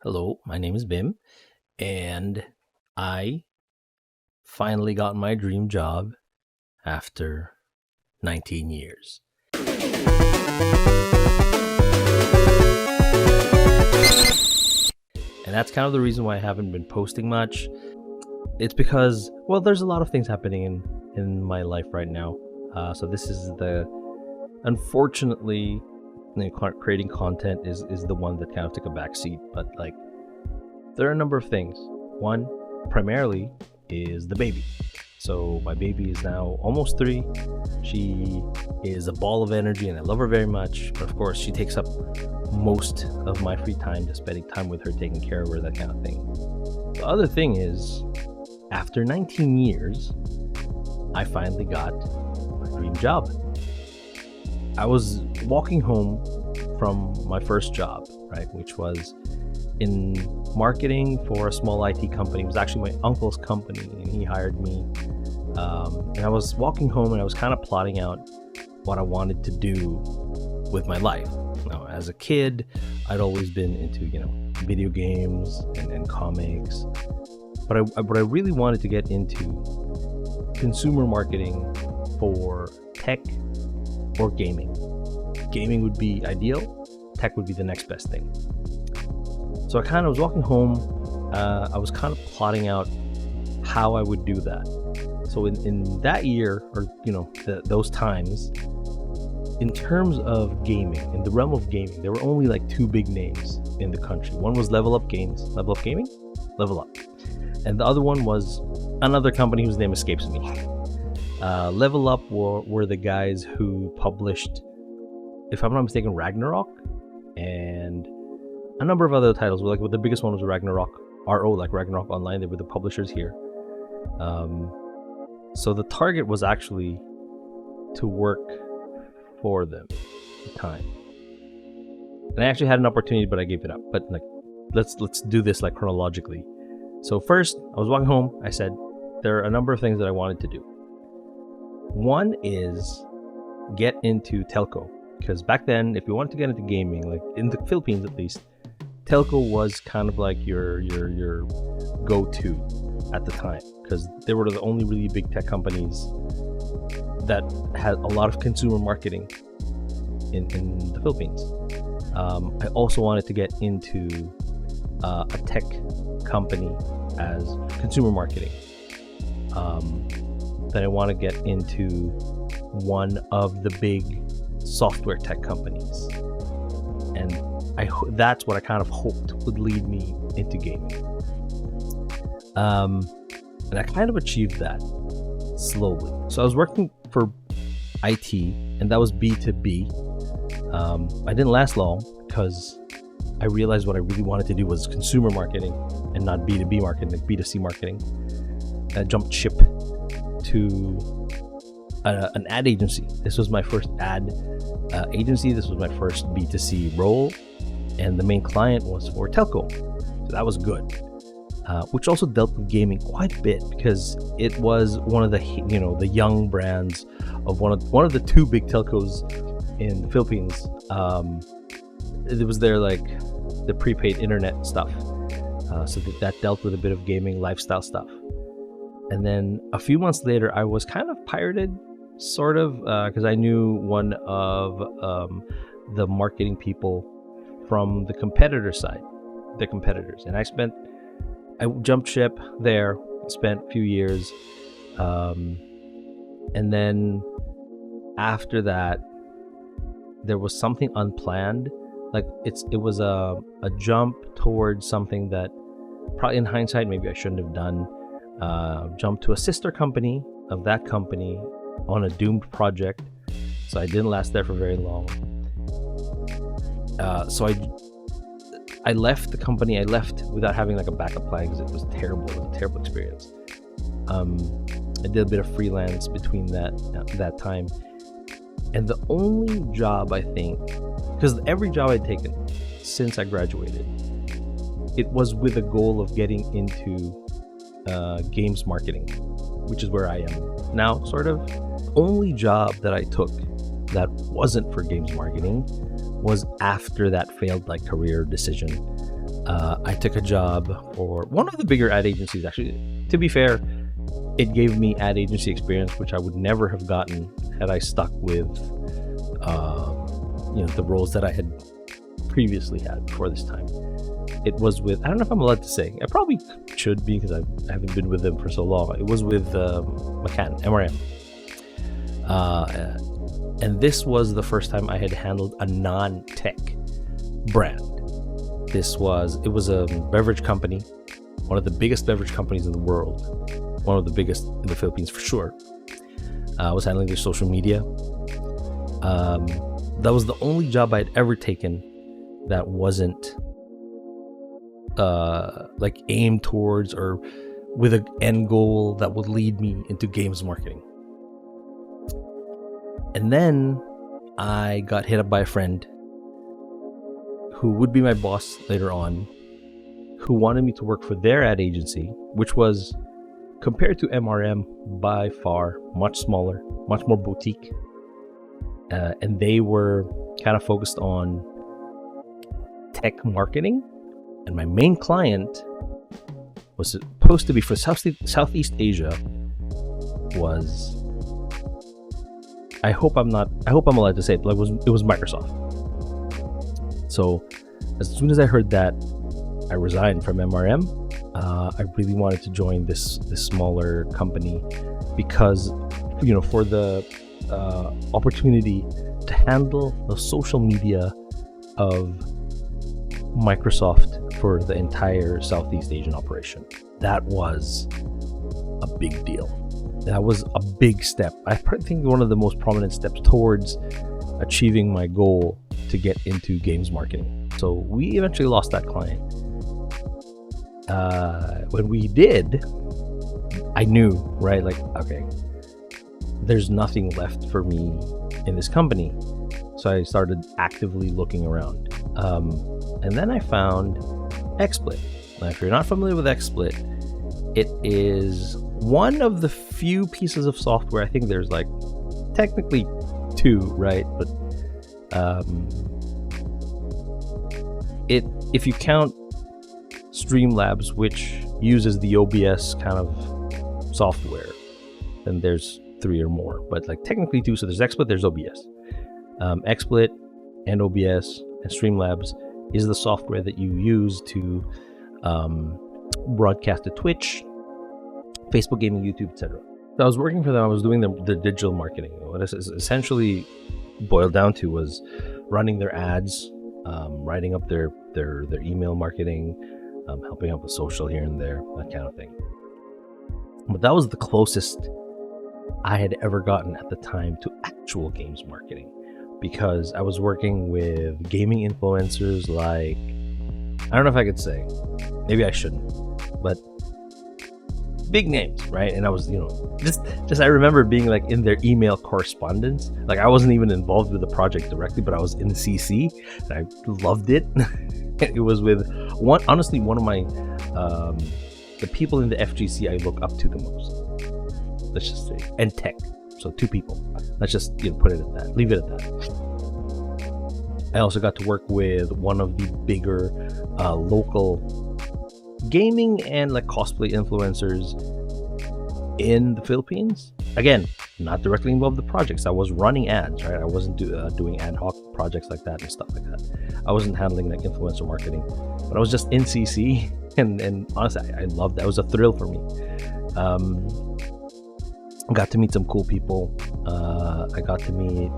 Hello, my name is Bim, and I finally got my dream job after 19 years. And that's kind of the reason why I haven't been posting much. It's because, well, there's a lot of things happening in my life right now. So this is unfortunately, creating content is the one that kind of took a back seat. But like, there are a number of things. One, primarily, is the baby. So my baby is now almost 3. She is a ball of energy and I love her very much. But of course, she takes up most of my free time, just spending time with her, taking care of her, that kind of thing. The other thing is, after 19 years, I finally got my dream job. I was walking home from my first job, right, which was in marketing for a small IT company. It was actually my uncle's company, and he hired me. And I was walking home, and I was kind of plotting out what I wanted to do with my life. Now, as a kid, I'd always been into video games and comics, but I really wanted to get into consumer marketing for tech or gaming. Gaming would be ideal. Tech would be the next best thing. So I was walking home. I was kind of plotting out how I would do that. So in that year, or those times, in terms of gaming, in the realm of gaming, there were only like 2 big names in the country. One was Level Up Games, Level Up Gaming, Level Up, and the other one was another company whose name escapes me. Level Up were the guys who published, if I'm not mistaken, Ragnarok, and a number of other titles. But the biggest one was Ragnarok RO, like Ragnarok Online. They were the publishers here. So the target was actually to work for them at the time. And I actually had an opportunity, but I gave it up. But let's do this chronologically. So first, I was walking home. I said there are a number of things that I wanted to do. One is get into telco, because back then, if you wanted to get into gaming, like in the Philippines at least, telco was kind of like your go-to at the time, because they were the only really big tech companies that had a lot of consumer marketing in the Philippines. I also wanted to get into a tech company as consumer marketing. Then I want to get into one of the big software tech companies, and that's what I kind of hoped would lead me into gaming. And I kind of achieved that slowly. So I was working for IT, and that was B2B. I didn't last long because I realized what I really wanted to do was consumer marketing and not B2B marketing, like B2C marketing. I jumped ship to an ad agency. This was my first ad agency. This was my first B2C role, and the main client was for telco. So that was good. Which also dealt with gaming quite a bit, because it was one of the the young brands of one of the 2 big telcos in the Philippines. It was their the prepaid internet stuff, so that dealt with a bit of gaming lifestyle stuff. And then a few months later, I was kind of pirated, sort of, because I knew one of the marketing people from the competitor side, the competitors, and I jumped ship there, spent a few years, and then after that, there was something unplanned. It was a jump towards something that probably in hindsight maybe I shouldn't have done. Jumped to a sister company of that company on a doomed project, so I didn't last there for very long. So I left the company. I left without having a backup plan, because it was terrible. It was a terrible experience. I did a bit of freelance between that time, and the only job, I think, because every job I'd taken since I graduated, it was with a goal of getting into games marketing, which is where I am now, sort of. Only job that I took that wasn't for games marketing was after that failed career decision I took a job for one of the bigger ad agencies. Actually, to be fair, it gave me ad agency experience, which I would never have gotten had I stuck with, the roles that I had previously had before this time. It was with, I don't know if I'm allowed to say, I probably should be because I haven't been with them for so long. It was with McCann, MRM. And this was the first time I had handled a non-tech brand. It was a beverage company, one of the biggest beverage companies in the world, one of the biggest in the Philippines for sure. I was handling their social media. That was the only job I had ever taken that wasn't aimed towards or with an end goal that would lead me into games marketing. And then I got hit up by a friend who would be my boss later on, who wanted me to work for their ad agency, which was, compared to MRM, by far much smaller, much more boutique. And they were kind of focused on tech marketing. And my main client was supposed to be for Southeast Asia was, I hope I'm allowed to say it, it was Microsoft. So as soon as I heard that, I resigned from MRM. I really wanted to join this smaller company because, for the opportunity to handle the social media of Microsoft for the entire Southeast Asian operation. That was a big deal. That was a big step. I think one of the most prominent steps towards achieving my goal to get into games marketing. So we eventually lost that client. When we did, I knew, right? Okay, there's nothing left for me in this company. So I started actively looking around. And then I found XSplit. Now, if you're not familiar with XSplit, it is one of the few pieces of software. I think there's technically two, right? But if you count Streamlabs, which uses the OBS kind of software, then there's three or more. But technically two. So there's XSplit, there's OBS. XSplit and OBS and Streamlabs is the software that you use to broadcast to Twitch, Facebook gaming, YouTube, etc. So I was working for them. I was doing the digital marketing. What it essentially boiled down to was running their ads, writing up their email marketing, helping out with social here and there, that kind of thing. But that was the closest I had ever gotten at the time to actual games marketing, because I was working with gaming influencers I don't know if I could say, maybe I shouldn't, but big names, right? And I was, just I remember being in their email correspondence. I wasn't even involved with the project directly, but I was in CC and I loved it. It was with one of my the people in the FGC I look up to the most. Let's just say, and tech. So two people. Let's just put it at that. Leave it at that. I also got to work with one of the bigger local gaming and cosplay influencers in the Philippines. Again, not directly involved with the projects. I was running ads, right? I wasn't doing ad hoc projects like that and stuff like that. I wasn't handling influencer marketing, but I was just in CC, and honestly, I loved that. It was a thrill for me. Got to meet some cool people. I got to meet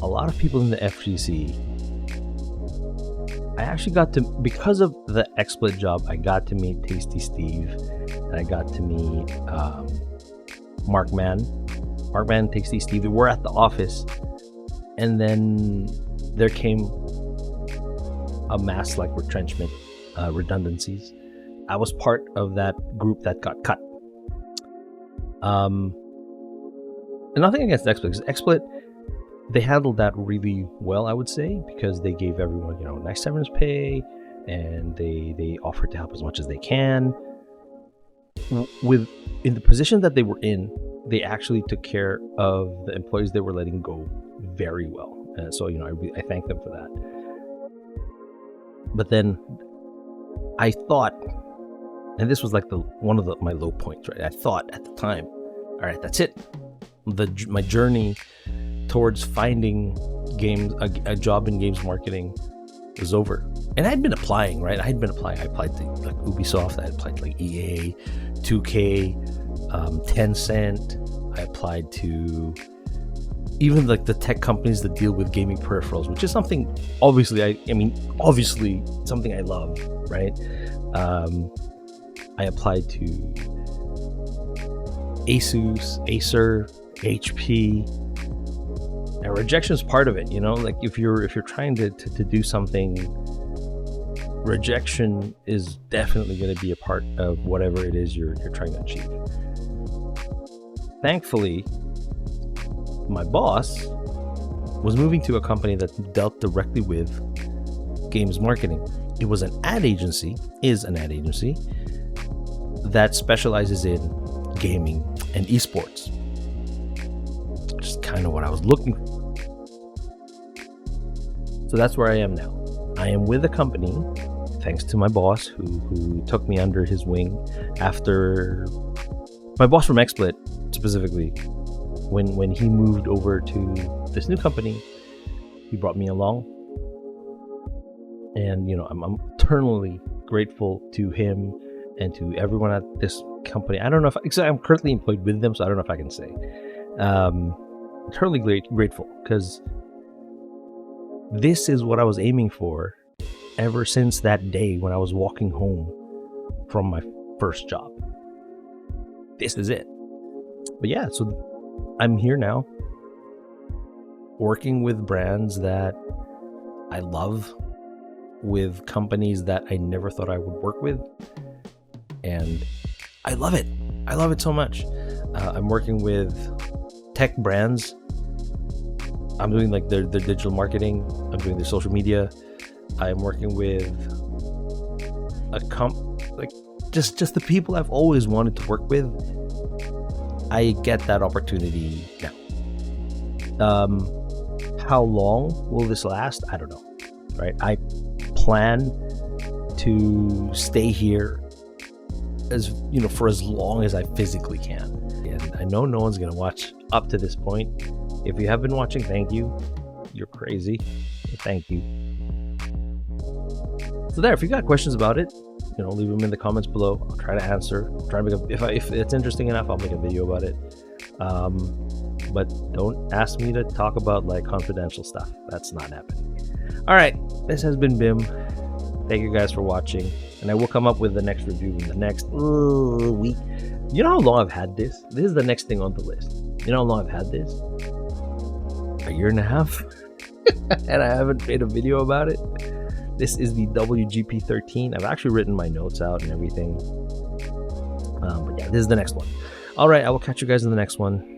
a lot of people in the FGC. I actually got to, because of the XSplit job, I got to meet Tasty Steve, and I got to meet Markman, Tasty Steve. We're at the office, and then there came a mass retrenchment, redundancies. I was part of that group that got cut. And nothing against XSplit, because XSplit, they handled that really well, I would say, because they gave everyone, nice severance pay, and they offered to help as much as they can. In the position that they were in, they actually took care of the employees they were letting go very well. So, I thank them for that. But then I thought, and this was like one of my low points, right? I thought at the time, all right, that's it. My journey towards finding a job in games marketing was over. And I'd been applying, right? I applied to like Ubisoft. I applied to like EA, 2K, Tencent. I applied to even like the tech companies that deal with gaming peripherals, which is something obviously something I love, right? I applied to Asus, Acer, HP. And rejection is part of it, you know. Like if you're trying to do something, rejection is definitely going to be a part of whatever it is you're trying to achieve. Thankfully, my boss was moving to a company that dealt directly with games marketing. It was an ad agency, that specializes in gaming and esports. Just kind of what I was looking for. So that's where I am now. I am with a company, thanks to my boss who took me under his wing after my boss from XSplit specifically. When he moved over to this new company, he brought me along. And, you know, I'm eternally grateful to him and to everyone at this company. I don't know if I'm currently employed with them, so I don't know if I can say. Eternally grateful, because this is what I was aiming for ever since that day when I was walking home from my first job. This is it. But yeah, so I'm here now, working with brands that I love, with companies that I never thought I would work with, and I love it. I love it so much. I'm working with tech brands. I'm doing like their digital marketing. I'm doing their social media. I'm working with just the people I've always wanted to work with. I get that opportunity now. How long will this last? I don't know. Right? I plan to stay here for as long as I physically can. And I know no one's gonna watch up to this point. If you have been watching, thank you. You're crazy. Thank you. So there, if you got questions about it, leave them in the comments below. I'll try to answer. If it's interesting enough, I'll make a video about it. But don't ask me to talk about like confidential stuff. That's not happening. All right, this has been Bim. Thank you guys for watching, and I will come up with the next review in the next week. You know how long I've had this? This is the next thing on the list. You know how long I've had this? A year and a half, and I haven't made a video about it. This is the WGP13. I've actually written my notes out and everything. But yeah, this is the next one. All right, I will catch you guys in the next one.